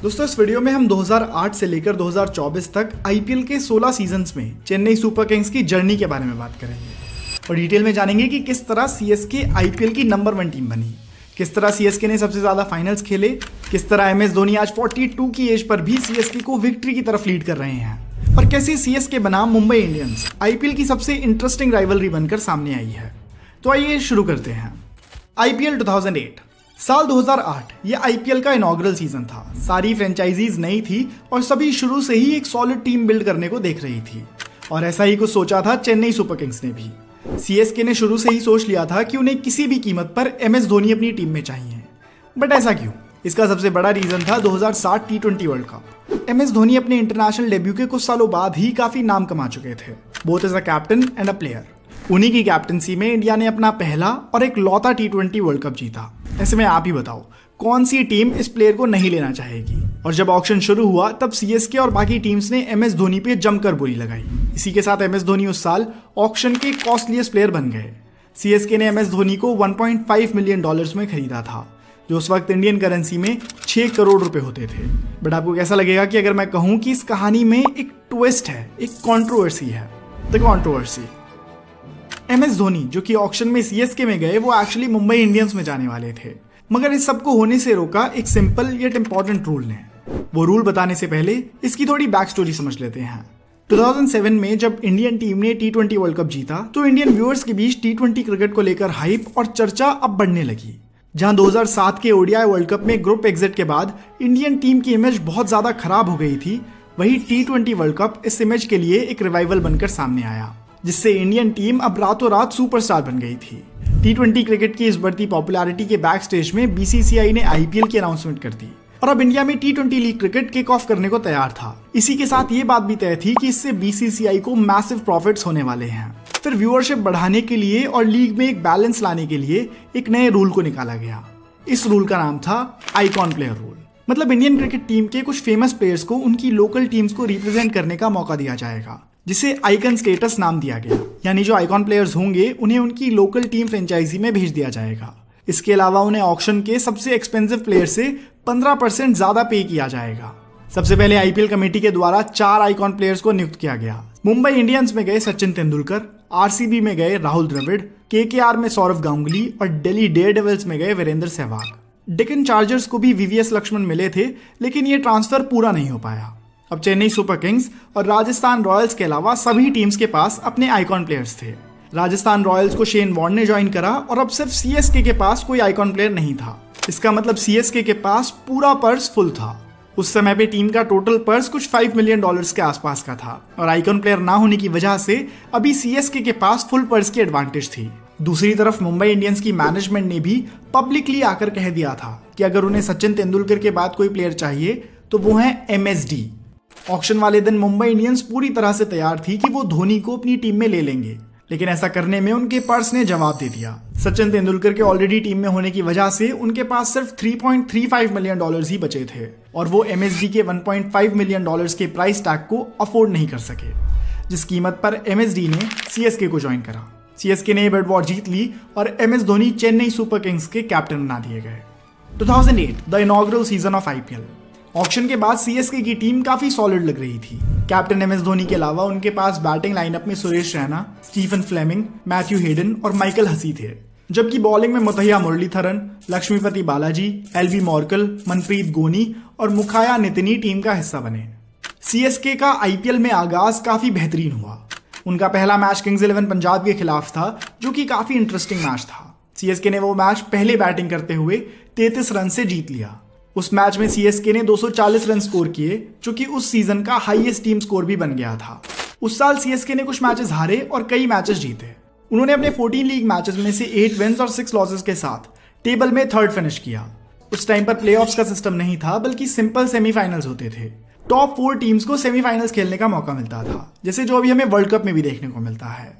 दोस्तों इस वीडियो में हम 2008 से लेकर 2024 तक आईपीएल के 16 सीजन्स में चेन्नई सुपर किंग्स की जर्नी के बारे में बात करेंगे और डिटेल में जानेंगे कि किस तरह सीएसके आईपीएल की नंबर 1 टीम बनी, किस तरह सीएसके ने सबसे ज्यादा फाइनल्स खेले, किस तरह एमएस धोनी आज 42 की एज पर भी सीएसके को विक्ट्री की तरफ लीड कर रहे हैं और कैसे सीएसके बनाम मुंबई इंडियंस आईपीएल की सबसे इंटरेस्टिंग राइवलरी बनकर सामने आई है। तो आइए शुरू करते हैं। आईपीएल 2008 साल 2008 ये आईपीएल का इनॉग्रल सीजन था। सारी फ्रेंचाइजीज नई थी और सभी शुरू से ही एक सॉलिड टीम बिल्ड करने को देख रही थी और ऐसा ही कुछ सोचा था चेन्नई सुपर किंग्स ने भी। सीएसके ने शुरू से ही सोच लिया था कि उन्हें किसी भी कीमत पर एमएस धोनी अपनी टीम में चाहिए। बट ऐसा क्यों? इसका सबसे बड़ा रीजन था 2007 टी20 वर्ल्ड कप। एमएस धोनी अपने इंटरनेशनल डेब्यू के कुछ सालों बाद ही काफी नाम कमा चुके थे, both as a captain and a player. उन्हीं की कैप्टनसी में इंडिया ने अपना पहला और एक लौता टी20 वर्ल्ड कप जीता। ऐसे में आप ही बताओ कौन सी टीम इस प्लेयर को नहीं लेना चाहेगी। और जब ऑक्शन शुरू हुआ तब सीएसके और बाकी टीम्स ने एमएस धोनी पे जमकर बोली लगाई। इसी के साथ एमएस धोनी उस साल ऑक्शन के कॉस्टलीस्ट प्लेयर बन गए। सीएसके ने एमएस धोनी को 1.5 मिलियन डॉलर्स में खरीदा था, जो उस वक्त इंडियन करेंसी में 6 करोड़ रुपए होते थे। बट आपको कैसा लगेगा कि अगर मैं कहूं कि इस कहानी में एक ट्विस्ट है, एक कंट्रोवर्सी है। द कंट्रोवर्सी, एमएस धोनी जो कि ऑक्शन में सीएसके में गए वो एक्चुअली मुंबई इंडियंस में जाने वाले थे, मगर इस सबको होने से रोका एक सिंपल येट इंपॉर्टेंट रूल ने। वो रूल बताने से पहले इसकी थोड़ी बैक स्टोरी समझ लेते हैं। 2007 में जब इंडियन टीम ने टी20 वर्ल्ड कप जीता तो इंडियन व्यूअर्स के बीच टी20 क्रिकेट को लेकर हाइप और चर्चा अब बढ़ने लगी। जहां 2007 के ओडीआई वर्ल्ड कप में ग्रुप एग्जिट के बाद इंडियन टीम की इमेज बहुत ज्यादा खराब हो गई थी, वही टी20 वर्ल्ड कप इस इमेज के लिए एक रिवाइवल बनकर सामने आया, जिससे इंडियन टीम अब रातों रात सुपरस्टार बन गई थी। टी20 क्रिकेट की इस बढ़ती पॉपुलैरिटी के बैक स्टेज में बीसीसीआई ने आईपीएल की अनाउंसमेंट कर दी और अब इंडिया में टी20 लीग क्रिकेट किक ऑफ करने को तैयार था। इसी के साथ ये बात भी तय थी कि इससे बीसीसीआई को मैसिव प्रॉफिट्स होने वाले हैं। फिर व्यूअरशिप बढ़ाने के लिए और लीग में एक बैलेंस लाने के लिए एक नए रूल को निकाला गया। इस रूल का नाम था आइकॉन प्लेयर रूल। मतलब इंडियन क्रिकेट टीम के कुछ फेमस प्लेयर्स को उनकी लोकल टीम्स को रिप्रेजेंट करने का मौका दिया जाएगा, जिसे आइकन स्टेटस नाम दिया गया। यानी जो आइकॉन प्लेयर्स होंगे उन्हें उनकी लोकल टीम फ्रेंचाइजी में भेज दिया जाएगा। इसके अलावा उन्हें ऑक्शन के सबसे एक्सपेंसिव प्लेयर से 15% ज्यादा पे किया जाएगा। सबसे पहले आईपीएल कमेटी के द्वारा 4 आइकॉन प्लेयर्स को नियुक्त किया गया। मुंबई इंडियंस में गए सचिन तेंदुलकर, आरसीबी में गए राहुल द्रविड़, केकेआर में सौरव गांगुली और दिल्ली डेयरडेविल्स में गए वीरेंद्र सहवाग। डेक्कन चार्जर्स को भी वीवीएस लक्ष्मण मिले थे, लेकिन ये ट्रांसफर पूरा नहीं हो पाया। अब चेन्नई सुपर किंग्स और राजस्थान रॉयल्स के अलावा सभी टीम्स के पास अपने आइकॉन प्लेयर्स थे। राजस्थान रॉयल्स को शेन वॉर्न ने ज्वाइन करा और अब सिर्फ सीएसके के पास कोई आइकॉन प्लेयर नहीं था। इसका मतलब सीएसके के पास पूरा पर्स फुल था। उस समय पे टीम का टोटल पर्स कुछ 5 मिलियन डॉलर्स के आसपास का था और आइकॉन प्लेयर ना होने की वजह से अभी सीएसके के पास फुल पर्स की एडवांटेज थी। दूसरी तरफ मुंबई इंडियंस की मैनेजमेंट ने भी पब्लिकली आकर कह दिया था कि अगर उन्हें सचिन तेंदुलकर के बाद कोई प्लेयर चाहिए तो वो है एमएसडी। ऑक्शन वाले दिन मुंबई इंडियंस पूरी तरह से तैयार थी कि वो धोनी को अपनी टीम में ले लेंगे, लेकिन ऐसा करने में उनके पर्स ने जवाब दे दिया। सचिन तेंदुलकर के ऑलरेडी टीम में होने की वजह से उनके पास सिर्फ 3.35 मिलियन डॉलर्स ही बचे थे और वो एमएसडी के 1.5 मिलियन डॉलर्स के प्राइस टैग को अफोर्ड नहीं कर सके, जिस कीमत पर एमएसडी ने सीएसके को ज्वाइन करा। सीएसके ने बेड वॉर जीत ली और MS Dhoni Chennai super Kings के कैप्टन बना दिए गए। 2008 the inaugural season of IPL. Auction के बाद सीएसके की टीम काफी सॉलिड लग रही थी। कैप्टन एमएस धोनी के अलावा उनके पास बैटिंग लाइनअप में Suresh Raina, Stephen Fleming, Matthew Hayden और माइकल हसी थे, जबकि बॉलिंग में मुथैया मुरलीधरन, लक्ष्मीपति बालाजी, एलबी मॉर्कल, मनप्रीत गोनी और मुखाया नितिनी टीम का हिस्सा बने। सीएसके का आईपीएल में आगाज काफी बेहतरीन हुआ। उनका पहला मैच किंग्स 11 पंजाब के खिलाफ था, जो कि काफी इंटरेस्टिंग मैच था। सीएसके ने वो मैच पहले बैटिंग करते हुए 33 रन से जीत लिया। उस मैच में सीएसके ने 240 रन स्कोर किए, जो कि उस सीजन का हाईएस्ट टीम स्कोर भी बन गया था। उस साल सीएसके ने कुछ मैचेस हारे और कई मैचेस जीते। उन्होंने अपने 14 लीग मैचेस में से 8 विन्स और 6 लॉसेस के साथ टेबल में 3rd फिनिश किया। उस टाइम पर प्लेऑफ्स का सिस्टम नहीं था, बल्कि सिंपल सेमीफाइनल्स होते थे। टॉप 4 टीम्स को सेमीफाइनल्स खेलने का मौका मिलता था, जैसे जो अभी हमें वर्ल्ड कप में भी देखने को मिलता है।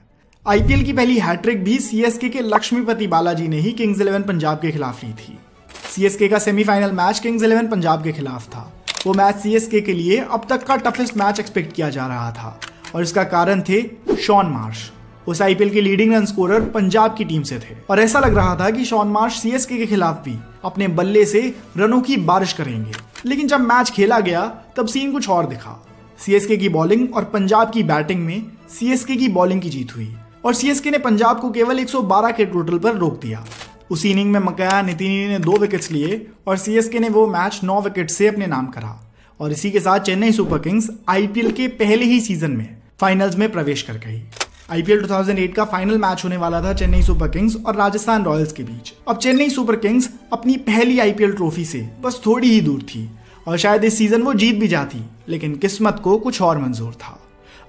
आईपीएल की पहली हैट्रिक भी सीएसके के लक्ष्मीपति बालाजी ने ही किंग्स 11 पंजाब के खिलाफ ली थी। सीएसके का सेमीफाइनल मैच किंग्स 11 पंजाब के खिलाफ था। वो मैच सीएसके के लिए अब तक का टफेस्ट मैच एक्सपेक्ट किया जा रहा था और इसका कारण थे शॉन मार्श। उस आईपीएल के लीडिंग रन स्कोरर पंजाब की टीम से थे और ऐसा लग रहा था कि शॉन मार्श सीएसके के खिलाफ भी अपने बल्ले से रनों की बारिश करेंगे। लेकिन जब मैच खेला गया तब सीन कुछ और दिखा। सीएसके की बॉलिंग और पंजाब की बैटिंग में सीएसके की बॉलिंग की जीत हुई और सीएसके ने पंजाब को केवल 112 के टोटल पर रोक दिया। उस इनिंग में मकैया नितिनी ने 2 विकेट्स लिए और सीएसके ने वो मैच 9 विकेट से अपने नाम करा और इसी के साथ चेन्नई सुपर किंग्स आईपीएल के पहले ही सीजन में फाइनल्स में प्रवेश कर गई। आईपीएल 2008 का फाइनल मैच होने वाला था चेन्नई सुपर किंग्स और राजस्थान रॉयल्स के बीच। अब चेन्नई सुपर किंग्स अपनी पहली आईपीएल ट्रॉफी से बस थोड़ी ही दूर थी और शायद इस सीजन वो जीत भी जाती, लेकिन किस्मत को कुछ और मंजूर था।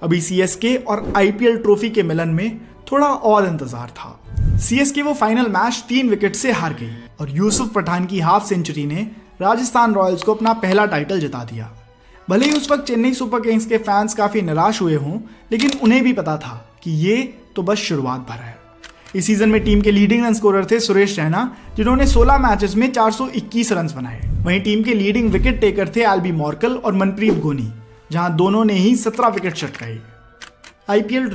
अभी सीएसके और आईपीएल ट्रॉफी के मिलन में थोड़ा और इंतजार था। सीएसके वो फाइनल मैच 3 विकेट से हार गई और यूसुफ पठान की हाफ सेंचुरी ने राजस्थान रॉयल्स को अपना पहला टाइटल जिता दिया। भले ही उस वक्त चेन्नई सुपर किंग्स के फैंस काफी निराश हुए हों, लेकिन उन्हें भी पता था कि ये तो बस शुरुआत भर है। इस सीजन में टीम के लीडिंग रन स्कोरर थे सुरेश रैना, जिन्होंने 16 मैचेस में 421 रन बनाए। वहीं टीम के लीडिंग विकेट टेकर थे एल्बी मॉर्कल और मनप्रीत गोनी, जहां दोनों ने ही 17 विकेट चटकाए। आईपीएल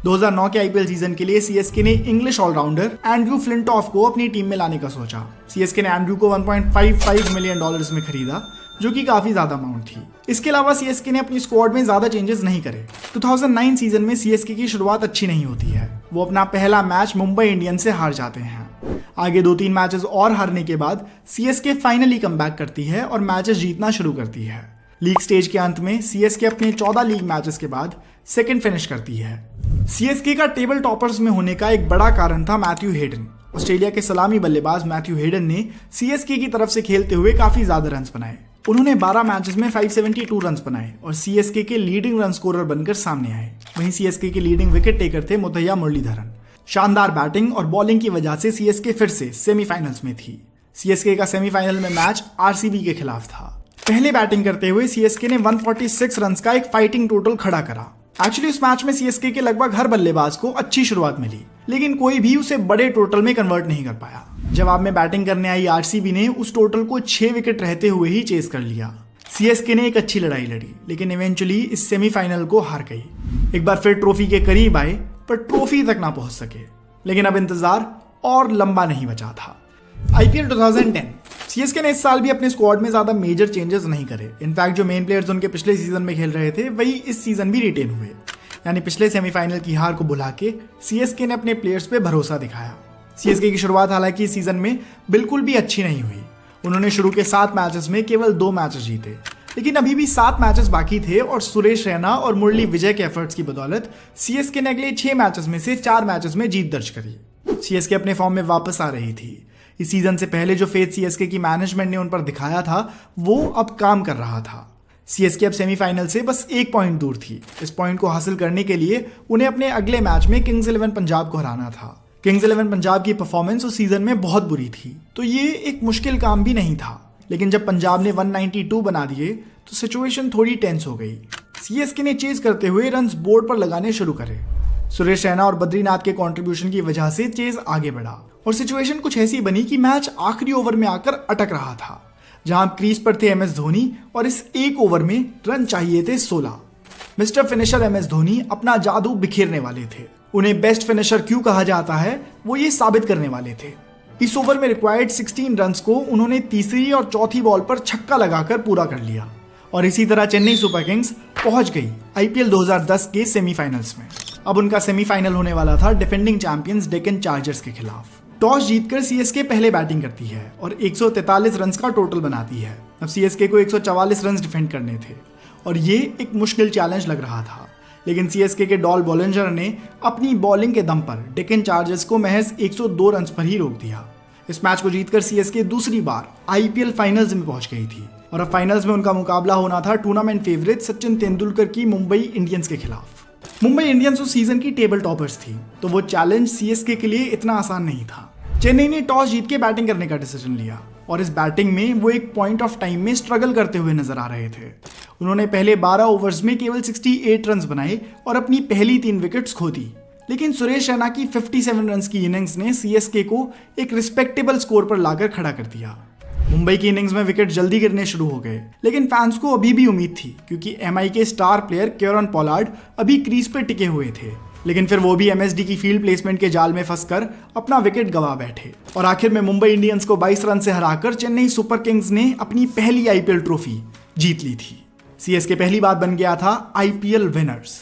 2009 के आईपीएल सीजन के लिए सीएसके ने इंग्लिश ऑलराउंडर एंड्रू फ्लिंटॉफ को अपनी टीम में लाने का सोचा। सीएसके ने एंड्रू को $1.55 मिलियन में खरीदा, जो कि काफी ज्यादा अमाउंट थी। इसके अलावा सीएसके ने अपनी स्क्वाड में ज्यादा चेंजेस नहीं करे। 2009 सीजन में सीएसके की शुरुआत अच्छी नहीं होती है। वो अपना पहला मैच मुंबई इंडियंस से हार जाते हैं। आगे 2-3 मैचेस और हारने के बाद सीएसके फाइनली कमबैक करती है और मैचेस जीतना शुरू करती है। लीग स्टेज के अंत में सीएसके अपने 14 लीग मैचेस के बाद सेकंड फिनिश करती है। सीएसके का टेबल टॉपर्स में होने का एक बड़ा कारण था मैथ्यू हेडन। ऑस्ट्रेलिया के सलामी बल्लेबाज मैथ्यू हेडन ने सीएसके की तरफ से खेलते हुए काफी ज्यादा रन बनाए। उन्होंने 12 मैचेस में 572 रन बनाए और सीएसके के लीडिंग रन स्कोरर बनकर सामने आए। वहीं सीएसके के लीडिंग विकेट टेकर थे मुथैया मुरलीधरन। शानदार बैटिंग और बॉलिंग की वजह से सीएसके फिर से सेमीफाइनल्स में थी। सीएसके का सेमीफाइनल में मैच आरसीबी के खिलाफ था। पहले बैटिंग करते हुए सीएसके ने 146 रन का एक फाइटिंग टोटल खड़ा करा। एक्चुअली उस मैच में सीएसके के लगभग हर बल्लेबाज को अच्छी शुरुआत मिली, लेकिन कोई भी उसे बड़े टोटल में कन्वर्ट नहीं कर पाया। जवाब में बैटिंग करने आई आरसीबी ने उस टोटल को 6 विकेट रहते हुए ही चेस कर लिया। सीएसके ने एक अच्छी लड़ाई लड़ी, लेकिन इवेंचुअली इस सेमीफाइनल को हार गई। एक बार फिर ट्रॉफी के करीब आए, पर ट्रॉफी तक ना पहुंच सके। लेकिन अब इंतजार और लंबा नहीं बचा था। आईपीएल 2010 सीएसके ने इस साल भी अपने स्क्वाड में ज्यादा मेजर चेंजेस नहीं करे। इनफैक्ट जो मेन प्लेयर्स उनके पिछले सीजन में खेल रहे थे वही इस सीजन भी रिटेन हुए। यानी पिछले सेमीफाइनल की हार को भुला के सीएसके ने अपने प्लेयर्स पे भरोसा दिखाया। सीएसके की शुरुआत हालांकि इस सीजन में बिल्कुल भी अच्छी नहीं हुई। उन्होंने शुरू के 7 मैचेस में केवल 2 मैचेस जीते, लेकिन अभी भी 7 मैचेस बाकी थे और सुरेश रैना और मुरली विजय के एफर्ट्स की बदौलत सीएसके ने अगले 6 मैचेस में से 4 मैचेस में जीत दर्ज करी। सीएसके अपने फॉर्म में वापस आ रही थी। इस सीजन से पहले जो फेथ सीएसके की मैनेजमेंट ने उन पर दिखाया था वो अब काम कर रहा था। सीएसके अब सेमीफाइनल से बस 1 पॉइंट दूर थी। इस पॉइंट को हासिल करने के लिए उन्हें अपने अगले मैच में किंग्स 11 पंजाब को हराना था। किंग्स 11 पंजाब की परफॉर्मेंस उस सीजन में बहुत बुरी थी, तो ये एक मुश्किल काम भी नहीं था। लेकिन जब पंजाब ने 192 बना दिए तो सिचुएशन थोड़ी टेंस हो गई। सीएसके ने चेज करते हुए रन्स बोर्ड पर लगाने शुरू करे। सुरेश रैना और बद्रीनाथ के कंट्रीब्यूशन की वजह से चेज आगे बढ़ा और सिचुएशन कुछ ऐसी बनी कि मैच आखिरी ओवर में आकर अटक रहा था, जहां क्रीज पर थे एमएस धोनी और इस एक ओवर में रन चाहिए थे 16। मिस्टर फिनिशर एमएस धोनी अपना जादू बिखेरने वाले थे। उन्हें बेस्ट फिनिशर क्यों कहा जाता है वो ये साबित करने वाले थे। इस ओवर में रिक्वायर्ड 16 रन्स को उन्होंने तीसरी और चौथी बॉल पर छक्का लगाकर पूरा कर लिया और इसी तरह चेन्नई सुपर किंग्स पहुंच गई आईपीएल 2010 के सेमीफाइनल्स में। अब उनका सेमीफाइनल होने वाला था डिफेंडिंग चैंपियंस डेक्कन चार्जर्स के खिलाफ। टॉस जीतकर सीएसके पहले बैटिंग करती है और 143 रन का टोटल बनाती है। अब सीएसके को 144 रन डिफेंड करने थे और ये एक मुश्किल चैलेंज लग रहा था, लेकिन सीएसके के डॉल बॉलिंजर ने अपनी बॉलिंग के दम पर डेक्कन चार्जर्स को महज 102 रन पर ही रोक दिया। इस मैच को जीतकर सीएसके दूसरी बार आईपीएल फाइनल्स में पहुंच गई थी और अब फाइनल्स में उनका मुकाबला होना था टूर्नामेंट फेवरेट सचिन तेंदुलकर की मुंबई इंडियंस के खिलाफ। मुंबई इंडियंस उस सीजन की टेबल टॉपर्स थी, तो वो चैलेंज सीएसके के लिए इतना आसान नहीं था। चेन्नई ने टॉस जीत के बैटिंग करने का डिसीजन लिया और इस बैटिंग में वो एक पॉइंट ऑफ टाइम में स्ट्रगल करते हुए नजर आ रहे थे। उन्होंने पहले 12 ओवर्स में केवल 68 रन बनाए और अपनी पहली 3 विकेट्स खो दी, लेकिन सुरेश रैना की 57 रन की इनिंग्स ने सीएसके को एक रिस्पेक्टेबल स्कोर पर लाकर खड़ा कर दिया। मुंबई की इनिंग्स में विकेट जल्दी गिरने शुरू हो गए, लेकिन फैंस को अभी भी उम्मीद थी क्योंकि एमआई के स्टार प्लेयर केरन पोलार्ड अभी क्रीज पर टिके हुए थे। लेकिन फिर वो भी एमएसडी की फील्ड प्लेसमेंट के जाल में फंसकर अपना विकेट गंवा बैठे और आखिर में मुंबई इंडियंस को 22 रन से हराकर चेन्नई सुपर किंग्स ने अपनी पहली आईपीएल ट्रॉफी जीत ली थी। सीएसके पहली बार बन गया था आईपीएल विनर्स।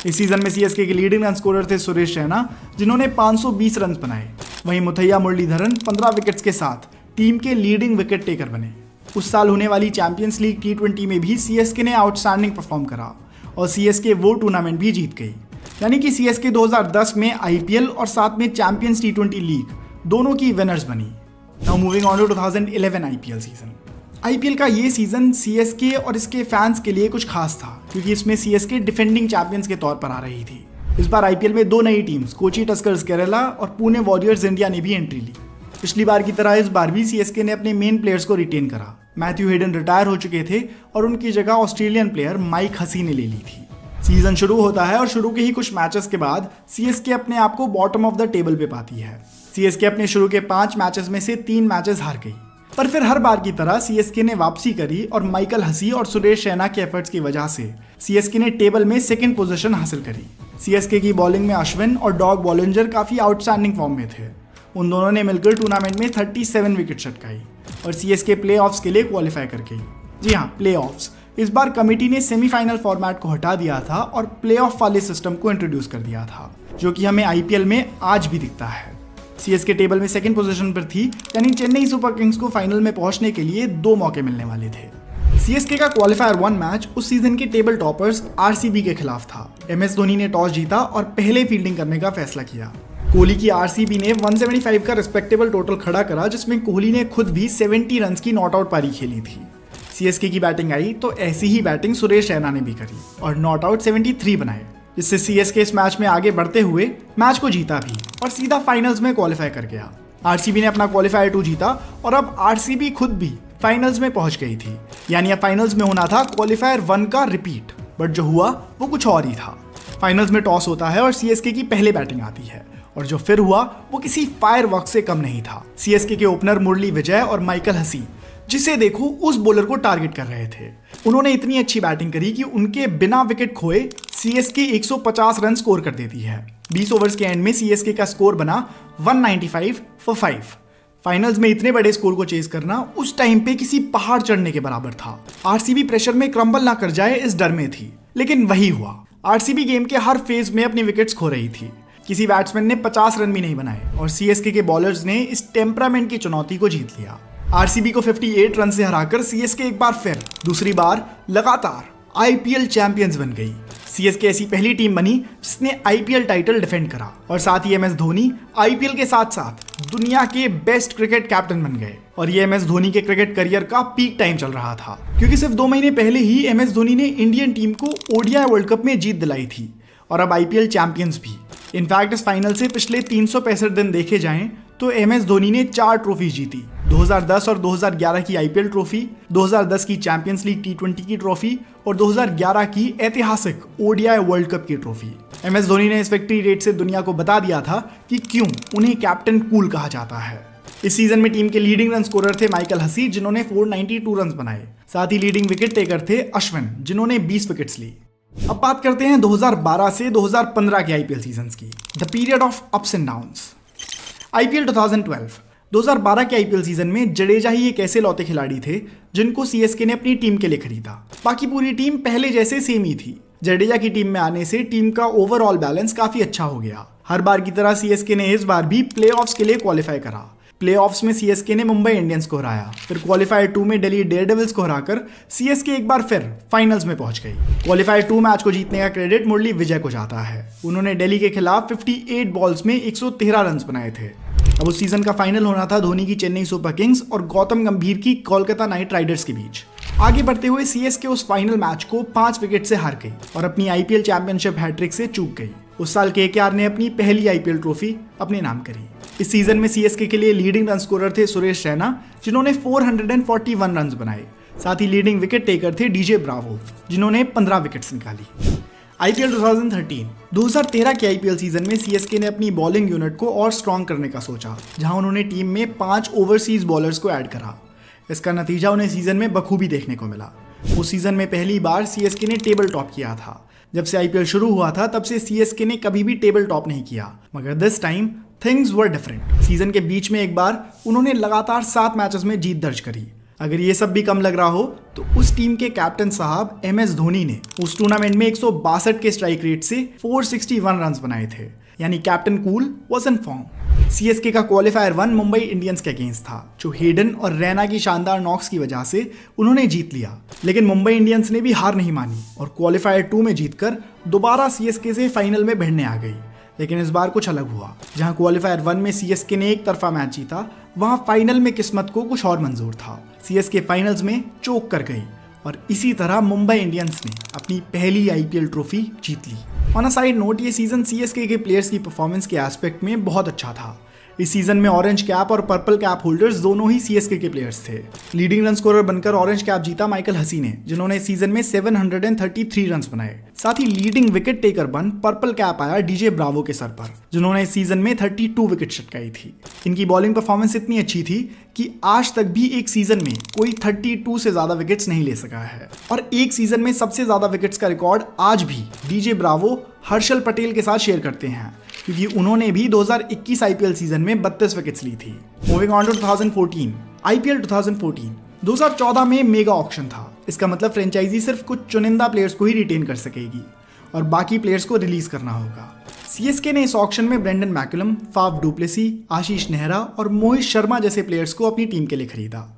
इस सीजन में सीएसके के लीडिंग रन स्कोरर थे सुरेश रैना, जिन्होंने 520 रन बनाए। वहीं मुथैया मुरलीधरन 15 विकेट्स के साथ टीम के लीडिंग विकेट टेकर बने। उस साल होने वाली चैंपियंस लीग T20 में भी सीएसके ने आउटस्टैंडिंग परफॉर्म करा और सीएसके वो टूर्नामेंट भी जीत गई। यानी कि सीएसके 2010 में आईपीएल और साथ में चैंपियंस T20 लीग दोनों की विनर्स बनी। Now moving on to 2011 IPL season. IPL का ये सीजन सीएसके और इसके फैंस के लिए कुछ खास था, क्योंकि इसमें सीएसके डिफेंडिंग चैंपियंस के तौर पर आ रही थी। इस बार आईपीएल में 2 नई टीम्स कोची टस्कर्स केरला और पुणे वॉरियर्स इंडिया ने भी एंट्री ली। पिछली बार की तरह इस बार भी सीएसके ने अपने मेन प्लेयर्स को रिटेन करा। मैथ्यू हेडन रिटायर हो चुके थे और उनकी जगह ऑस्ट्रेलियन प्लेयर माइक हसी ने ले ली थी। सीजन शुरू होता है और शुरू के ही कुछ मैचेस के बाद सीएसके अपने आप को बॉटम ऑफ द टेबल पे पाती है। सीएसके अपने शुरू के 5 मैचेस में से 3 मैचेस हार गई, पर फिर हर बार की तरह सीएसके ने वापसी करी और माइकल हसी और सुरेश रैना के एफर्ट्स की वजह से सीएसके ने टेबल में 2nd पोजीशन हासिल करी। सीएसके की बॉलिंग में अश्विन और डॉग बॉलिंजर काफी आउटस्टैंडिंग फॉर्म में थे। उन दोनों ने मिलकर टूर्नामेंट में 37 विकेट चटकाई और सीएसके प्लेऑफ्स के लिए क्वालिफाई कर गई। जी हाँ, प्लेऑफ्स। इस बार कमेटी ने सेमीफाइनल फॉर्मेट को हटा दिया था और प्लेऑफ वाले सिस्टम को इंट्रोड्यूस कर दिया था, जो कि हमें आईपीएल में आज भी दिखता है। सीएसके टेबल में 2nd पोजीशन पर थी, यानी चेन्नई सुपर किंग्स को फाइनल में पहुंचने के लिए 2 मौके मिलने वाले थे। सीएसके का क्वालिफायर 1 मैच उस सीजन के टेबल टॉपर्स आरसीबी के खिलाफ था। एमएस धोनी ने टॉस जीता और पहले फील्डिंग करने का फैसला किया। कोहली की आरसीबी ने 175 का रिस्पेक्टेबल टोटल खड़ा करा, जिसमें कोहली ने खुद भी 70 रन की नॉट आउट पारी खेली थी। सीएसके की बैटिंग आई तो ऐसी ही बैटिंग सुरेश रैना ने भी करी और नॉट आउट 73 बनाए, जिससे सीएसके इस मैच में आगे बढ़ते हुए मैच को जीता भी और सीधा फाइनल्स में क्वालिफाई कर गया। आरसीबी ने अपना क्वालिफायर 2 जीता और अब आरसीबी खुद भी फाइनल्स में पहुंच गई थी। यानी अब फाइनल्स में होना था क्वालिफायर 1 का रिपीट, बट जो हुआ वो कुछ और ही था। फाइनल्स में टॉस होता है और सीएसके की पहले बैटिंग आती है और जो फिर हुआ वो किसी फायरवर्क से कम नहीं था। सीएसके के ओपनर मुरली विजय और माइकल हसी, जिसे देखो उस बॉलर को टारगेट कर रहे थे। उन्होंने इतनी अच्छी बैटिंग करी कि उनके बिना विकेट खोए सीएसके 150 रन स्कोर कर देती है। 20 ओवर्स के एंड में सीएसके का स्कोर बना 195 फॉर 5। फाइनल्स में इतने बड़े स्कोर को चेज करना उस टाइम पे किसी पहाड़ चढ़ने के बराबर था। आरसीबी प्रेशर में क्रम्बल ना कर जाए इस डर में थी, लेकिन वही हुआ। आरसीबी गेम के हर फेज में अपनी विकेट्स खो रही थी। किसी बैट्समैन ने 50 रन भी नहीं बनाए और सीएसके के बॉलर्स ने इस टेम्परामेंट की चुनौती को जीत लिया। आरसीबी को 58 रन से हराकर सीएसके एक बार फिर दूसरी बार लगातार आईपीएल चैंपियंस बन गई। सीएसके ऐसी पहली टीम बनी जिसने आईपीएल टाइटल डिफेंड करा और साथ ही एमएस धोनी आईपीएल के साथ साथ दुनिया के बेस्ट क्रिकेट कैप्टन बन गए। और ये एमएस धोनी के क्रिकेट करियर का पीक टाइम चल रहा था, क्योंकि सिर्फ 2 महीने पहले ही एमएस धोनी ने इंडियन टीम को ओडीआई वर्ल्ड कप में जीत दिलाई थी और अब आईपीएल चैंपियंस भी। इनफैक्ट इस फाइनल से पिछले 365 दिन देखे जाएं तो एमएस धोनी ने 4 ट्रॉफी जीती। 2010 और 2011 की आईपीएल ट्रॉफी, 2010 की चैंपियंस लीग T20 की ट्रॉफी और 2011 की ऐतिहासिक ओडीआई वर्ल्ड कप की ट्रॉफी। एमएस धोनी ने इस विक्ट्री रेट से दुनिया को बता दिया था कि क्यों उन्हें कैप्टन कूल कहा जाता है। इस सीजन में टीम के लीडिंग रन स्कोरर थे माइकल हसी, जिन्होंने 492 रन बनाए। साथ ही लीडिंग विकेट टेकर थे अश्विन, जिन्होंने 20 विकेट्स ली। अब बात करते हैं 2012 से 2015 के आईपीएल सीजन्स की, the period of ups and downs. IPL 2012 के आईपीएल सीजन में जडेजा ही एक ऐसे लौते खिलाड़ी थे जिनको सीएसके ने अपनी टीम के लिए खरीदा। बाकी पूरी टीम पहले जैसे सेम ही थी। जडेजा की टीम में आने से टीम का ओवरऑल बैलेंस काफी अच्छा हो गया। हर बार की तरह सीएसके ने इस बार भी प्लेऑफ्स के लिए क्वालिफाई करा। प्लेऑफ्स में सीएसके ने मुंबई इंडियंस को हराया, फिर क्वालिफायर 2 में दिल्ली डेयरडेविल्स को हराकर सीएसके एक बार फिर फाइनल्स में पहुंच गई। क्वालिफायर 2 मैच को जीतने का क्रेडिट मुरली विजय को जाता है। उन्होंने दिल्ली के खिलाफ 58 बॉल्स में 113 रन बनाए थे। अब उस सीजन का फाइनल होना था धोनी की चेन्नई सुपर किंग्स और गौतम गंभीर की कोलकाता नाइट राइडर्स के बीच। आगे बढ़ते हुए सीएसके उस फाइनल मैच को 5 विकेट से हार गई और अपनी आईपीएल चैंपियनशिप हैट्रिक से चूक गई। उस साल केकेआर ने अपनी पहली आईपीएल ट्रॉफी अपने नाम करी। इस सीजन में सीएसके के लिए लीडिंग रन स्कोरर थे सुरेश रैना, जिन्होंने 441 रन बनाए। साथ ही लीडिंग विकेट टेकर थे डीजे ब्रावो, जिन्होंने 15 विकेट्स निकाली। आईपीएल 2013 के आईपीएल सीजन में सीएसके ने अपनी बॉलिंग यूनिट को और स्ट्रॉन्ग करने का सोचा, जहां उन्होंने टीम में 5 ओवरसीज बॉलर्स को ऐड करा। इसका नतीजा उन्हें सीजन में बखूबी देखने को मिला। उस सीजन में पहली बार सीएसके ने टेबल टॉप किया था। जब से आईपीएल शुरू हुआ था तब से सीएसके ने कभी भी टेबल टॉप नहीं किया, मगर this time things were different. Season के बीच में एक बार उन्होंने लगातार 7 मैचेस में जीत दर्ज करी। अगर ये सब भी कम लग रहा हो तो उस टीम के कैप्टन साहब MS धोनी ने उस टूर्नामेंट में 162 के स्ट्राइक रेट से 461 रन बनाए थे, यानी captain cool was in form. CSK का क्वालिफायर 1 मुंबई इंडियंस के अगेंस्ट था, जो हेडन और रैना की शानदार नॉक्स की वजह से उन्होंने जीत लिया। लेकिन मुंबई इंडियंस ने भी हार नहीं मानी और क्वालिफायर 2 में जीतकर दोबारा सीएसके से फाइनल में भिड़ने आ गई। लेकिन इस बार कुछ अलग हुआ। जहां क्वालिफायर 1 में सीएसके ने एक तरफा मैच जीता, वहां फाइनल में किस्मत को कुछ और मंजूर था। सीएसके फाइनल्स में चोक कर गई और इसी तरह मुंबई इंडियंस ने अपनी पहली आईपीएल ट्रॉफी जीत ली। ऑन अ साइड नोट, ये सीजन सीएसके के प्लेयर्स की परफॉर्मेंस के एस्पेक्ट में बहुत अच्छा था। इस सीजन में ऑरेंज कैप और पर्पल कैप होल्डर्स दोनों ही सीएसके के प्लेयर्स थे। लीडिंग रन स्कोरर बनकर ऑरेंज कैप जीता माइकल हसी ने, जिन्होंने इस सीजन में 733 रन बनाए। साथ ही लीडिंग विकेट टेकर बन पर्पल कैप आया डीजे ब्रावो के सर पर, जिन्होंने इस सीजन में 32 विकेट चटकाई थी। इनकी बॉलिंग परफॉर्मेंस इतनी अच्छी थी कि आज तक भी एक सीजन में कोई 32 से ज्यादा विकेट्स नहीं ले सका है। और एक सीजन में सबसे ज्यादा विकेट्स का रिकॉर्ड आज भी डीजे ब्रावो हर्षल पटेल के साथ शेयर करते हैं, क्योंकि उन्होंने भी 2021 आईपीएल सीजन में 32 विकेट्स ली थी। मूविंग ऑन टू 2014 आईपीएल 2014 में मेगा ऑक्शन था। इसका मतलब फ्रेंचाइजी सिर्फ कुछ चुनिंदा प्लेयर्स को ही रिटेन कर सकेगी और बाकी प्लेयर्स को रिलीज करना होगा। सीएसके ने इस ऑक्शन में Brendon McCullum, Faf du Plessis, Ashish Nehra और मोहित शर्मा जैसे प्लेयर्स को अपनी टीम के लिए खरीदा।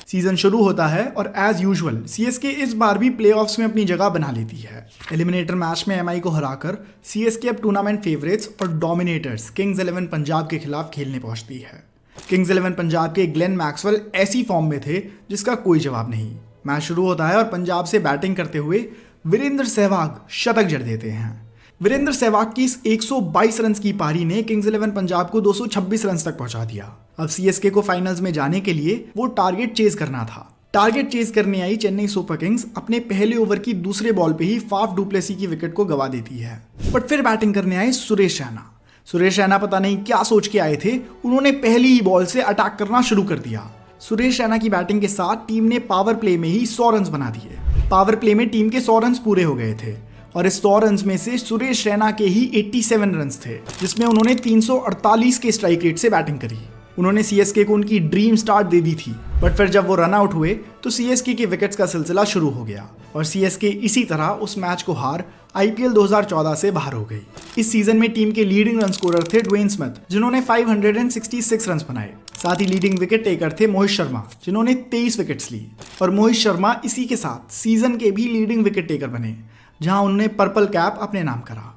सीजन शुरू होता है और एज यूजुअल सीएसके इस बार भी प्लेऑफ्स में अपनी जगह बना लेती है। एलिमिनेटर मैच में एमआई को हराकर सीएसके अब टूर्नामेंट फेवरेट्स और डोमिनेटर्स किंग्स 11 पंजाब के खिलाफ खेलने पहुंचती है। किंग्स 11 पंजाब के ग्लेन मैक्सवेल ऐसी फॉर्म में थे जिसका कोई जवाब नहीं। मैच शुरू होता है और पंजाब से बैटिंग करते हुए वीरेंद्र सहवाग शतक जड़ देते हैं। वीरेंद्र सहवाग की इस 122 रन की पारी ने किंग्स 11 पंजाब को 226 रन तक पहुंचा दिया। अब सीएसके को फाइनल्स में जाने के लिए वो टारगेट चेज करना था। टारगेट चेज करने आई चेन्नई सुपर किंग्स अपने पहले ओवर की दूसरे बॉल पे ही फाफ डु प्लेसी की विकेट को गवा देती है। बट फिर बैटिंग करने आए सुरेश रैना। सुरेश रैना पता नहीं क्या सोच के आए थे, उन्होंने पहली ही बॉल से अटैक करना शुरू कर दिया। सुरेश रैना की बैटिंग के साथ टीम ने पावर प्ले में ही 100 रन बना दिए। पावर प्ले में टीम के 100 रन पूरे हो गए थे और इस 100 रन में से सुरेश रैना के ही 87 रन थे, जिसमें उन्होंने 348 के स्ट्राइक रेट से बैटिंग करी। उन्होंने सीएसके को उनकी ड्रीम स्टार्ट दे दी थी, बट फिर जब वो रन आउट हुए तो सीएसके के विकेट्स का सिलसिला शुरू हो गया और सीएसके इसी तरह उस मैच को हार आईपीएल 2014 से बाहर हो गई। इस सीजन में टीम के लीडिंग रन स्कोरर थे ड्वेन स्मिथ, जिन्होंने 566 रन बनाए। साथ ही लीडिंग विकेट टेकर थे मोहित शर्मा, जिन्होंने 23 विकेट्स ली और मोहित शर्मा इसी के साथ सीजन के भी लीडिंग विकेट टेकर बने, जहां उन्होंने पर्पल कैप अपने नाम करा।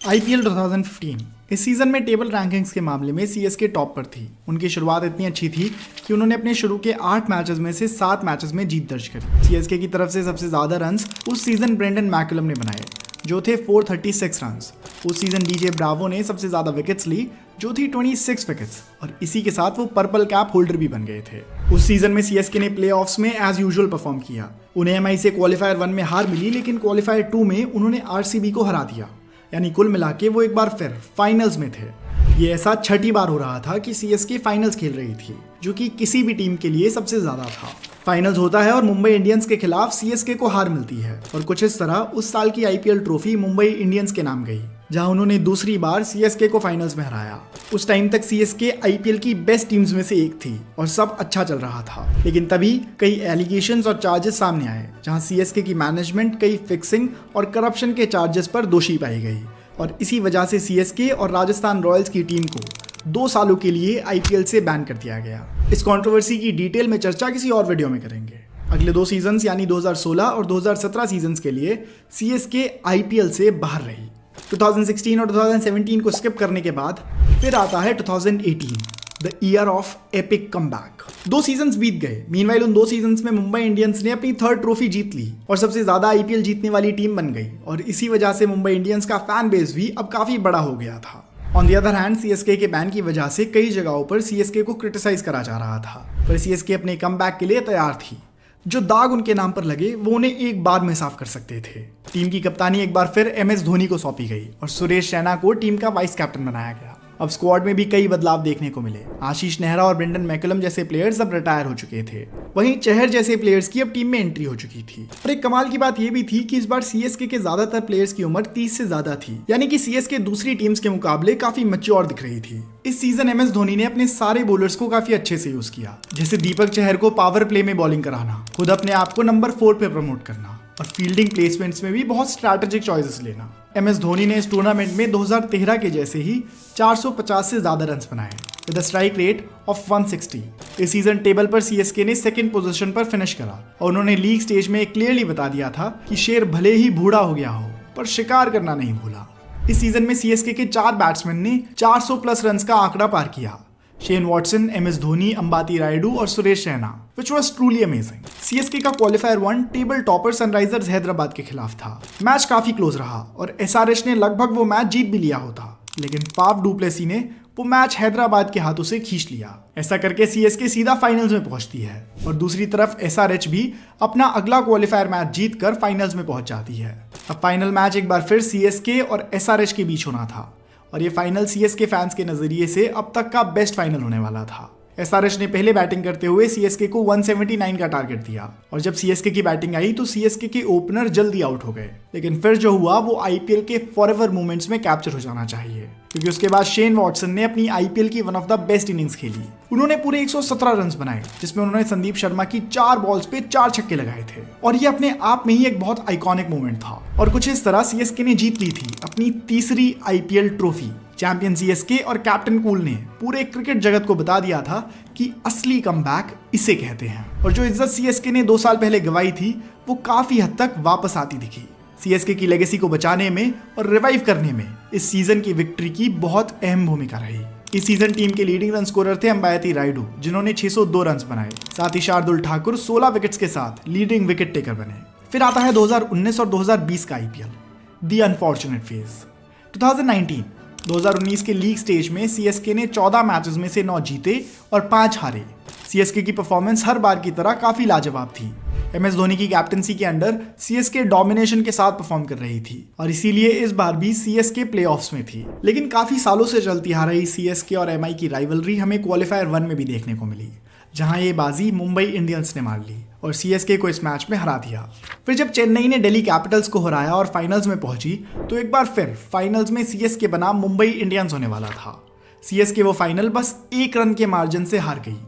आईपीएल 2015 इस सीजन में टेबल रैंकिंग्स के मामले में सीएसके टॉप पर थी। उनकी शुरुआत इतनी अच्छी थी कि उन्होंने अपने शुरू के 8 मैचेस में से 7 मैचेस में जीत दर्ज करी। सीएसके की तरफ से सबसे ज्यादा रन्स उस सीजन ब्रेंडन मैकुलम ने बनाए, जो थे 436 रन्स। उस सीजन डीजे ब्रावो ने सबसे ज्यादा विकेट्स ली, जो थी 26 विकेट्स, और इसी के साथ वो पर्पल कैप होल्डर भी बन गए थे। उस सीजन में सीएसके ने प्लेऑफ्स में एज यूजुअल परफॉर्म किया। उन्हें एमआई से क्वालिफायर 1 में हार मिली, लेकिन क्वालिफायर 2 में उन्होंने आरसीबी को हरा दिया, यानी कुल मिला के वो एक बार फिर फाइनल्स में थे। ये ऐसा 6ठी बार हो रहा था कि सीएसके फाइनल्स खेल रही थी, जो कि किसी भी टीम के लिए सबसे ज्यादा था। फाइनल्स होता है और मुंबई इंडियंस के खिलाफ सीएसके को हार मिलती है और कुछ इस तरह उस साल की आईपीएल ट्रॉफी मुंबई इंडियंस के नाम गई, जहां उन्होंने दूसरी बार सीएसके को फाइनल्स में हराया। उस टाइम तक सीएसके आईपीएल की बेस्ट टीम्स में से एक थी और सब अच्छा चल रहा था, लेकिन तभी कई एलिगेशंस और चार्जेस सामने आए, जहां सीएसके की मैनेजमेंट कई फिक्सिंग और करप्शन के चार्जेस पर दोषी पाई गई और इसी वजह से सीएसके और राजस्थान रॉयल्स की टीम को 2 सालों के लिए आईपीएल से बैन कर दिया गया। इस कंट्रोवर्सी की डिटेल में चर्चा किसी और वीडियो में करेंगे। अगले 2 सीजन्स यानी 2016 और 2017 सीजन्स के लिए सीएसके आईपीएल से बाहर रही। 2016 और 2017 को स्किप करने के बाद फिर आता है 2018, the year of epic comeback. 2 seasons बीत गए। मीनवाइल उन 2 सीजन्स में मुंबई इंडियंस ने अपनी 3rd ट्रॉफी जीत ली और सबसे ज्यादा आईपीएल जीतने वाली टीम बन गई और इसी वजह से मुंबई इंडियंस का फैन बेस भी अब काफी बड़ा हो गया था। On the other hand CSK के बैन की वजह से कई जगहों पर सीएसके को क्रिटिसाइज करा जा रहा था, पर सीएसके अपने कमबैक के लिए तैयार थी। जो दाग उनके नाम पर लगे वो उन्हें एक बार में साफ कर सकते थे। टीम की कप्तानी एक बार फिर MS धोनी को सौंपी गई और सुरेश रैना को टीम का वाइस कैप्टन बनाया गया। अब स्क्वाड में भी कई बदलाव देखने को मिले। आशीष नेहरा और ब्रेंडन मैकलम जैसे प्लेयर्स अब रिटायर हो चुके थे, वहीं चहर जैसे प्लेयर्स की अब टीम में एंट्री हो चुकी थी। और एक कमाल की बात यह भी थी कि इस बार सीएसके के ज्यादातर प्लेयर्स की उम्र 30 से ज्यादा थी, यानी कि सीएसके दूसरी टीम्स के मुकाबले काफी मैच्योर दिख रही थी। इस सीजन एमएस धोनी ने अपने सारे बॉलर्स को काफी अच्छे से यूज किया, जैसे दीपक चहर को पावर प्ले में बॉलिंग कराना, खुद अपने आप को नंबर 4 पे प्रमोट करना और फील्डिंग प्लेसमेंट्स में भी बहुत स्ट्रैटेजिक चॉइसेस लेना। एमएस धोनी ने इस टूर्नामेंट में 2013 के जैसे ही 450 से ज्यादा रन्स बनाए with a strike rate of 160। इस सीजन टेबल पर सीएसके ने सेकंड पोजीशन पर फिनिश करा और उन्होंने लीग स्टेज में क्लियरली बता दिया था कि शेर भले ही बूढ़ा हो गया हो पर शिकार करना नहीं भूला। इस सीजन में सीएसके के 4 बैट्समैन ने 400 प्लस रन्स का आंकड़ा पार किया। Shane Watson, MS Dhoni, Ambati Rayudu और Suresh Raina, which was truly amazing। CSK का qualifier 1 table topper Sunrisers Hyderabad के खिलाफ था। मैच काफी क्लोज रहा और एसआरएच ने लगभग वो मैच जीत भी लिया होता, लेकिन फाफ डू प्लेसी ने वो मैच हैदराबाद के हाथों से खींच लिया। ऐसा करके सीएसके सीधा फाइनल्स में पहुंचती है और दूसरी तरफ एसआरएच भी अपना अगला क्वालिफायर मैच जीतकर फाइनल्स में पहुंच जाती है। अब फाइनल मैच एक बार फिर सीएसके और एसआरएच के बीच होना था और ये फाइनल सीएसके फैंस के नजरिए से अब तक का बेस्ट फाइनल होने वाला था। एसआरएच ने पहले बैटिंग करते हुए सीएसके को 179 का टारगेट दिया और जब सीएसके की बैटिंग आई तो सीएसके के ओपनर जल्दी आउट हो गए, लेकिन फिर जो हुआ वो आईपीएल के फॉरएवर मोमेंट्स में कैप्चर हो जाना चाहिए, क्योंकि उसके बाद शेन वॉटसन ने अपनी आईपीएल की one of the best innings खेली। उन्होंने पूरे 117 रन्स बनाए, जिसमें उन्होंने संदीप शर्मा की 4 बॉल्स पे 4 छक्के लगाए थे और ये अपने आप में ही एक बहुत आइकॉनिक मोमेंट था। और कुछ इस तरह सीएसके ने जीत ली थी अपनी तीसरी आईपीएल ट्रॉफी। चैंपियन सीएसके और कैप्टन कूल ने पूरे क्रिकेट जगत को बता दिया था कि असली कमबैक इसे कहते हैं और जो इज्जत सीएसके ने 2 साल पहले गंवाई थी वो काफी हद तक वापस आती दिखी। सीएसके की लेगेसी को बचाने में और रिवाइव करने में इस सीजन की विक्ट्री की बहुत अहम भूमिका रही। इस सीजन टीम के लीडिंग रन स्कोरर थे अंबाती रायडू, जिन्होंने 602 रन बनाए। साथ ही शार्दुल ठाकुर 16 विकेट्स के साथ लीडिंग विकेट टेकर बने। फिर आता है 2019 और 2020 का आईपीएल, दी अनफॉर्चुनेट फेज। 2019 के लीग स्टेज में सीएसके ने 14 मैचेस में से 9 जीते और 5 हारे। सीएसके की परफॉर्मेंस हर बार की तरह काफी लाजवाब थी। एमएस धोनी की कैप्टनसी के अंडर सीएसके डोमिनेशन के साथ परफॉर्म कर रही थी और इसीलिए इस बार भी सीएसके प्लेऑफ्स में थी। लेकिन काफी सालों से चलती आ रही सीएसके और एमआई की राइवलरी हमें क्वालिफायर 1 में भी देखने को मिली, जहां ये बाजी मुंबई इंडियंस ने मार ली और सीएसके को इस मैच में हरा दिया। फिर जब चेन्नई ने दिल्ली कैपिटल्स को हराया और फाइनल्स में पहुंची तो एक बार फिर फाइनल्स में सीएसके बना मुंबई इंडियंस होने वाला था। सीएसके वो फाइनल बस 1 रन के मार्जिन से हार गई।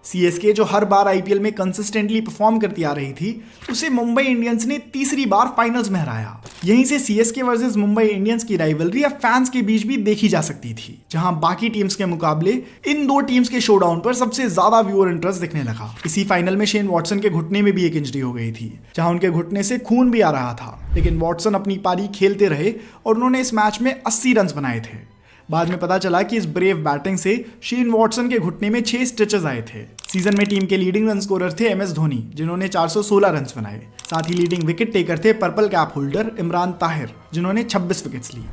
सीएसके जो हर बार आईपीएल में कंसिस्टेंटली परफॉर्म करती आ रही थी, उसे मुंबई इंडियंस ने तीसरी बार फाइनल्स में हराया। यहीं से सीएसके वर्सेस मुंबई इंडियंस की राइवलरी अब फैंस के बीच भी देखी जा सकती थी, जहां बाकी टीम्स के मुकाबले इन 2 टीम्स के शोडाउन पर सबसे ज्यादा व्यूअर इंटरेस्ट दिखने लगा। इसी फाइनल में शेन वॉटसन के घुटने में भी एक इंजरी हो गई थी, जहां उनके घुटने से खून भी आ रहा था, लेकिन वॉटसन अपनी पारी खेलते रहे और उन्होंने इस मैच में 80 रन बनाए थे। बाद में पता चला कि इस ब्रेव बैटिंग से शेन वॉटसन के घुटने में 6 स्टिचेस आए थे। सीजन में टीम के लीडिंग रन स्कोरर थे एमएस धोनी, जिन्होंने 416 रन बनाए। साथ ही लीडिंग विकेट टेकर थे purple cap holder Imran Tahir, जिन्होंने 26 विकेट्स ली।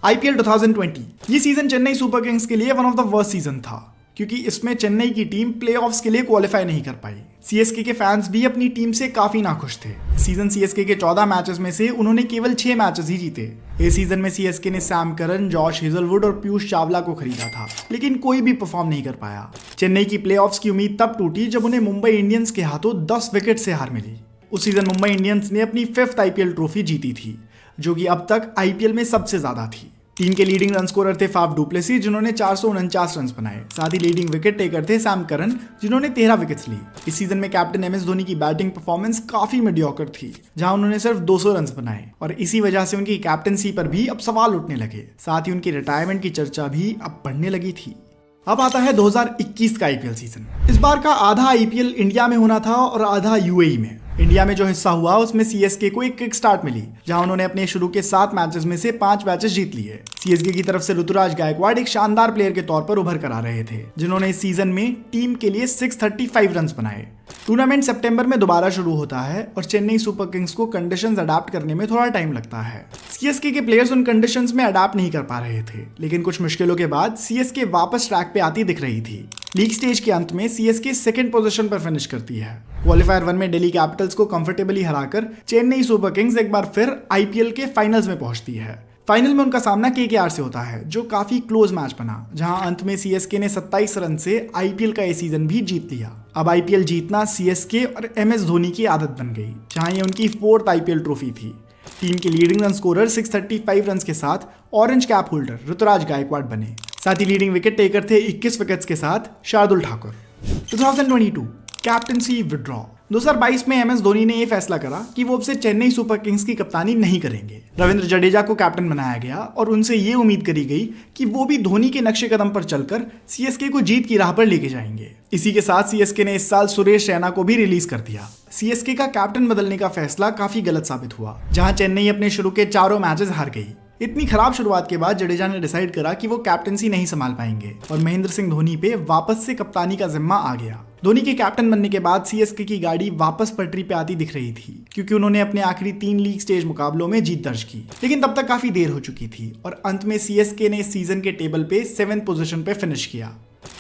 आईपीएल 2020 ये सीजन चेन्नई सुपर किंग्स के लिए one of the worst season था, क्योंकि इसमें चेन्नई की टीम प्लेऑफ्स के लिए क्वालिफाई नहीं कर पाई। सीएसके के फैंस भी अपनी टीम से काफी नाखुश थे। सीजन सीएसके के 14 मैचेस में से उन्होंने केवल 6 मैचेस ही जीते। इस सीजन में सीएसके ने सैम करन, जॉश हेजलवुड और पीयूष चावला को खरीदा था, लेकिन कोई भी परफॉर्म नहीं कर पाया। चेन्नई की प्लेऑफ्स की उम्मीद तब टूटी जब उन्हें मुंबई इंडियंस के हाथों 10 विकेट से हार मिली। उस सीजन मुंबई इंडियंस ने अपनी 5th आईपीएल ट्रॉफी जीती थी, जो कि अब तक आईपीएल में सबसे ज्यादा थी। टीम के लीडिंग रन स्कोरर थे फाफ डू प्लेसी, जिन्होंने 449 रन बनाए। साथ ही लीडिंग विकेट टेकर थे सैम करन, जिन्होंने 13 विकेट्स ली। इस सीजन में कैप्टन एमएस धोनी की बैटिंग परफॉर्मेंस काफी मीडियोकर थी, जहां उन्होंने सिर्फ 200 रन बनाए और इसी वजह से उनकी कैप्टनसी पर भी अब सवाल उठने लगे। साथ ही उनकी रिटायरमेंट की चर्चा भी अब बढ़ने लगी थी। अब आता है 2021 का आईपीएल सीजन। इस बार का आधा आईपीएल इंडिया में होना था और आधा यूएई में। इंडिया में जो हिस्सा हुआ उसमें सीएसके को एक किक स्टार्ट मिली, जहां उन्होंने अपने शुरू के 7 मैचेस में से 5 मैचेस जीत लिए। सीएसके की तरफ से ऋतुराज गायकवाड़ एक शानदार प्लेयर के तौर पर उभर कर आ रहे थे, जिन्होंने इस सीजन में टीम के लिए 635 रन बनाए। टूर्नामेंट सितंबर में दोबारा शुरू होता है और चेन्नई सुपर किंग्स को कंडीशंस अडाप्ट करने में थोड़ा टाइम लगता है। सीएसके के प्लेयर्स उन कंडीशंस में अडाप्ट नहीं कर पा रहे थे, लेकिन कुछ मुश्किलों के बाद सीएसके वापस ट्रैक पे आती दिख रही थी। लीग स्टेज के अंत में सीएसके 2nd पोजीशन पर फिनिश करती है। क्वालिफायर 1 में दिल्ली कैपिटल्स को कंफर्टेबली हराकर चेन्नई सुपर किंग्स एक बार फिर आईपीएल के फाइनल्स में पहुंचती है, फाइनल में उनका सामना केकेआर से होता है, जो काफी क्लोज मैच बना, जहां अंत में सीएसके ने 27 रन से आईपीएल का ये सीजन भी जीत लिया। अब आईपीएल जीतना सीएसके और एमएस धोनी की आदत बन गई, जहां ये उनकी 4th आईपीएल ट्रॉफी थी। टीम के लीडिंग रन स्कोरर 635 रन के साथ orange cap holder Ruturaj Gaikwad बने। साथ ही लीडिंग विकेट टेकर थे 21 विकेट्स के साथ शार्दुल ठाकुर। 2022 captaincy withdraw. 2022 में एमएस धोनी ने यह फैसला करा कि वो अब से चेन्नई सुपर किंग्स की कप्तानी नहीं करेंगे। रविंद्र जडेजा को कैप्टन बनाया गया और उनसे ये उम्मीद करी गई कि वो भी धोनी के नक्शे कदम पर चलकर सीएसके को जीत की राह पर लेके जाएंगे। इसी के साथ सीएसके ने इस साल सुरेश रैना को भी रिलीज कर दिया। सीएसके का कैप्टन बदलने का फैसला काफी गलत साबित हुआ, जहां चेन्नई अपने शुरू के चारों मैचेस हार गई। इतनी खराब शुरुआत के बाद जडेजा ने डिसाइड करा कि वो कैप्टनसी नहीं संभाल पाएंगे और महेंद्र सिंह धोनी पे वापस से कप्तानी का जिम्मा आ गया। धोनी के कैप्टन बनने के बाद सीएसके की गाड़ी वापस पटरी पे आती दिख रही थी, क्योंकि उन्होंने अपने आखिरी 3 लीग स्टेज मुकाबलों में जीत दर्ज की। लेकिन तब तक काफी देर हो चुकी थी और अंत में सीएसके ने इस सीजन के टेबल पे 7th पोजीशन पे फिनिश किया।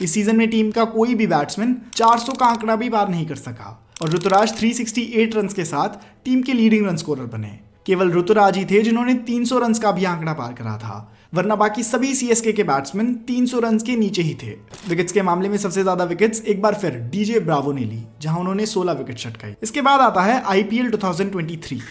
इस सीजन में टीम का कोई भी बैट्समैन 400 का आंकड़ा भी पार नहीं कर सका और ऋतुराज 368 रन के साथ टीम के लीडिंग रन स्कोरर बने। केवल ऋतुराज ही थे जिन्होंने 300 रन का भी आंकड़ा पार करा था, वरना बाकी सभी सीएसके के बैट्समैन 300 रन के नीचे ही थे। विकेट्स के मामले में सबसे ज्यादा विकेट्स एक बार फिर डीजे ब्रावो ने ली, जहां उन्होंने 16 विकेट छटकाई। इसके बाद आता है आईपीएल 2023।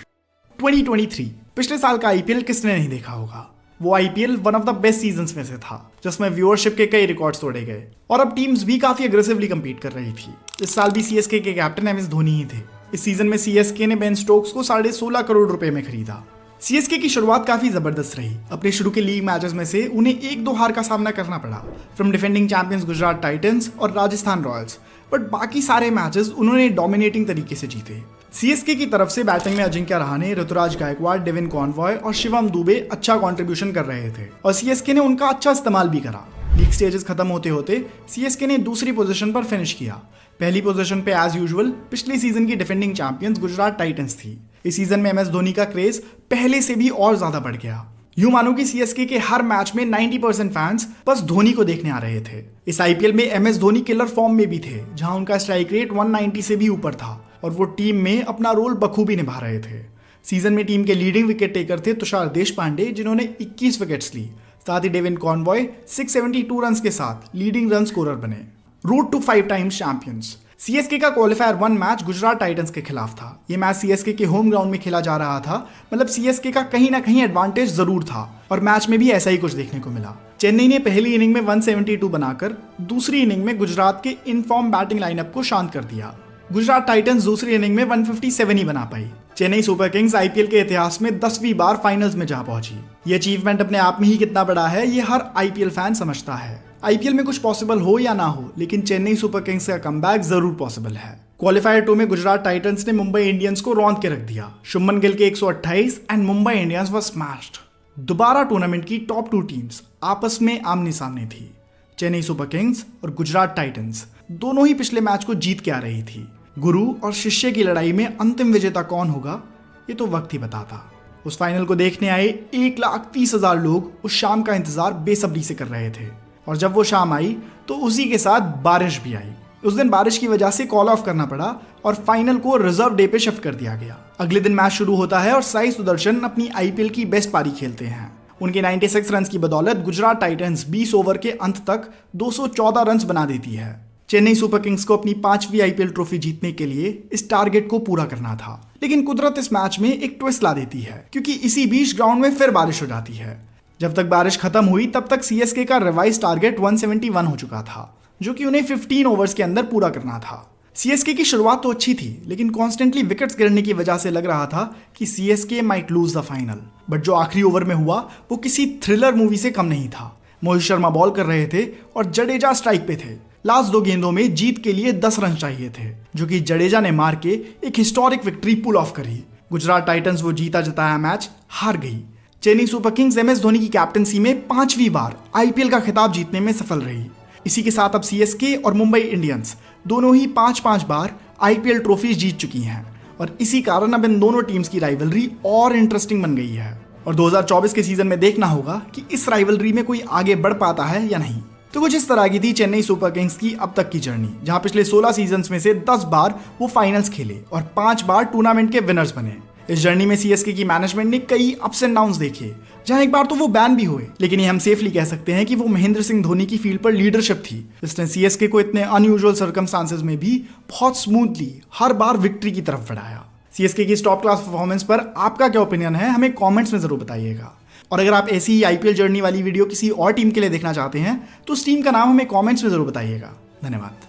पिछले साल का आईपीएल किसने नहीं देखा होगा। वो IPL one of the best seasons में से था, जिसमें व्यूअरशिप के कई रिकॉर्ड्स तोड़े गए और अब टीम्स भी काफी अग्रेसिवली कंपीट कर रही थी। इस साल भी सीएसके के कैप्टन एमएस धोनी ही थे। इस सीजन में सीएसके ने बेन स्टोक्स को 16.5 करोड़ रुपए में खरीदा। सीएसके की शुरुआत काफी जबरदस्त रही। अपने शुरू के लीग मैचेस में से उन्हें 1-2 हार का सामना करना पड़ा from defending champions Gujarat Titans और राजस्थान रॉयल्स, बट बाकी सारे मैचेस उन्होंने डोमिनेटिंग तरीके से जीते। सीएसके की तरफ से बैटिंग में अजिंक्य रहाणे, ऋतुराज गायकवाड़, डेविन कॉनवॉय और शिवम दुबे अच्छा कंट्रीब्यूशन कर रहे थे और सीएसके ने उनका अच्छा इस्तेमाल भी करा। लीग स्टेजेस खत्म होते होते सीएसके ने दूसरी पोजीशन पर फिनिश किया। पहली पोजीशन पे एज यूजुअल पिछले सीजन की डिफेंडिंग चैंपियंस गुजरात टाइटंस थी। इस सीजन में एमएस धोनी का क्रेज पहले से भी और ज्यादा बढ़ गया। यूं मानो कि सीएसके के हर मैच में 90% फैंस बस धोनी को देखने आ रहे थे। इस आईपीएल में एमएस धोनी किलर फॉर्म में भी थे, जहां उनका स्ट्राइक रेट 190 से भी ऊपर था और वो टीम में अपना रोल बखूबी निभा रहे थे। सीजन में टीम के लीडिंग विकेट टेकर थे तुषार देशपांडे, जिन्होंने 21 विकेट्स ली। साथ ही डेविन कॉनवॉय 672 रन के साथ लीडिंग रन स्कोरर बने। Road to 5 times champions. CSK का क्वालिफायर 1 मैच गुजरात टाइटंस के खिलाफ था। ये मैच सीएसके के होम ग्राउंड में खेला जा रहा था, मतलब सीएसके का कहीं ना कहीं एडवांटेज जरूर था और मैच में भी ऐसा ही कुछ देखने को मिला। चेन्नई ने पहली इनिंग में 172 बनाकर दूसरी इनिंग में गुजरात के इनफॉर्म बैटिंग लाइनअप को शांत कर दिया। गुजरात टाइटंस दूसरी इनिंग में 157 ही बना पाई। चेन्नई सुपर किंग्स आईपीएल के इतिहास में 10वीं बार फाइनल्स में जा पहुंची। ये अचीवमेंट अपने आप में ही कितना बड़ा है, ये हर आईपीएल फैन समझता है। आईपीएल में कुछ पॉसिबल हो या ना हो, लेकिन चेन्नई सुपर किंग्स का कमबैक जरूर पॉसिबल है। क्वालिफायर 2 में गुजरात टाइटंस ने मुंबई इंडियंस को रौंद के रख दिया। शुभमन गिल के 128 and Mumbai Indians were smashed. दोबारा टूर्नामेंट की टॉप 2 टीम्स आपस में आमने सामने थी। चेन्नई सुपर किंग्स और गुजरात टाइटंस दोनों ही पिछले मैच को जीत के आ रही थी। गुरु और शिष्य की लड़ाई में अंतिम विजेता कौन होगा, ये तो वक्त ही बताता। उस फाइनल को देखने आए 1,30,000 लोग उस शाम का इंतजार बेसब्री से कर रहे थे और जब वो शाम आई तो उसी के साथ बारिश भी आई। उस दिन बारिश की वजह से कॉल ऑफ करना पड़ा और फाइनल को रिजर्व डे पे शिफ्ट कर दिया गया। अगले दिन मैच शुरू होता है और साई सुदर्शन अपनी आईपीएल की बेस्ट पारी खेलते हैं। उनके 96 रन की बदौलत गुजरात टाइटंस 20 ओवर के अंत तक 214 रन बना देती है। चेन्नई सुपर किंग्स को अपनी 5वीं आईपीएल ट्रॉफी जीतने के लिए इस टारगेट को पूरा करना था, लेकिन कुदरत इस मैच में एक ट्विस्ट ला देती है, क्योंकि इसी बीच ग्राउंड में फिर बारिश हो जाती है। जब तक बारिश खत्म हुई तब तक सीएसके का रिवाइज टारगेट 171 हो चुका था, जो कि उन्हें 15 ओवर्स के अंदर पूरा करना था। सीएसके की शुरुआत तो अच्छी थी, लेकिन कॉन्स्टेंटली विकेट्स गिरने की वजह से लग रहा था कि CSK might lose the final. But जो आखिरी ओवर में हुआ वो किसी थ्रिलर मूवी से कम नहीं था। मोहित शर्मा बॉल कर रहे थे और जडेजा स्ट्राइक पे थे। लास्ट 2 गेंदों में जीत के लिए 10 रन चाहिए थे, जो कि जडेजा ने मार के एक हिस्टोरिक विक्ट्री पुल ऑफ करी। गुजरात टाइटंस वो जीता जताया मैच हार गई। Chennai super Kings MS Dhoni की कैप्टनसी में 5वीं बार आईपीएल का खिताब जीतने में सफल रही। इसी के साथ अब सीएसके और मुंबई इंडियंस दोनों ही 5-5 बार आईपीएल ट्रॉफी जीत चुकी हैं और इसी कारण अब इन दोनों टीम्स की राइवलरी और इंटरेस्टिंग बन गई है और 2024 के सीजन में देखना होगा कि इस राइवलरी में कोई आगे बढ़ पाता है या नहीं। तो कुछ इस तरह की थी चेन्नई सुपर किंग्स की अब तक की जर्नी, जहां पिछले 16 सीजन्स में से 10 बार वो फाइनल्स खेले और 5 बार टूर्नामेंट के विनर्स बने। इस जर्नी में सीएसके की मैनेजमेंट ने कई अप्स एंड डाउन्स देखे, जहां एक बार तो वो बैन भी हुए, लेकिन ये हम सेफली कह सकते हैं कि वो महेंद्र सिंह धोनी की फील्ड पर लीडरशिप थी, जिसने सीएसके को इतने अनयूजुअल सर्कमस्टांसेस में भी बहुत स्मूथली हर बार विक्ट्री की तरफ बढ़ाया। सीएसके की टॉप क्लास परफॉर्मेंस पर आपका क्या ओपिनियन है, हमें कमेंट्स में जरूर बताइएगा। और अगर आप ऐसी ही आईपीएल जर्नी वाली वीडियो किसी और टीम के लिए देखना चाहते हैं तो उस टीम का नाम हमें कमेंट्स में जरूर बताइएगा। धन्यवाद।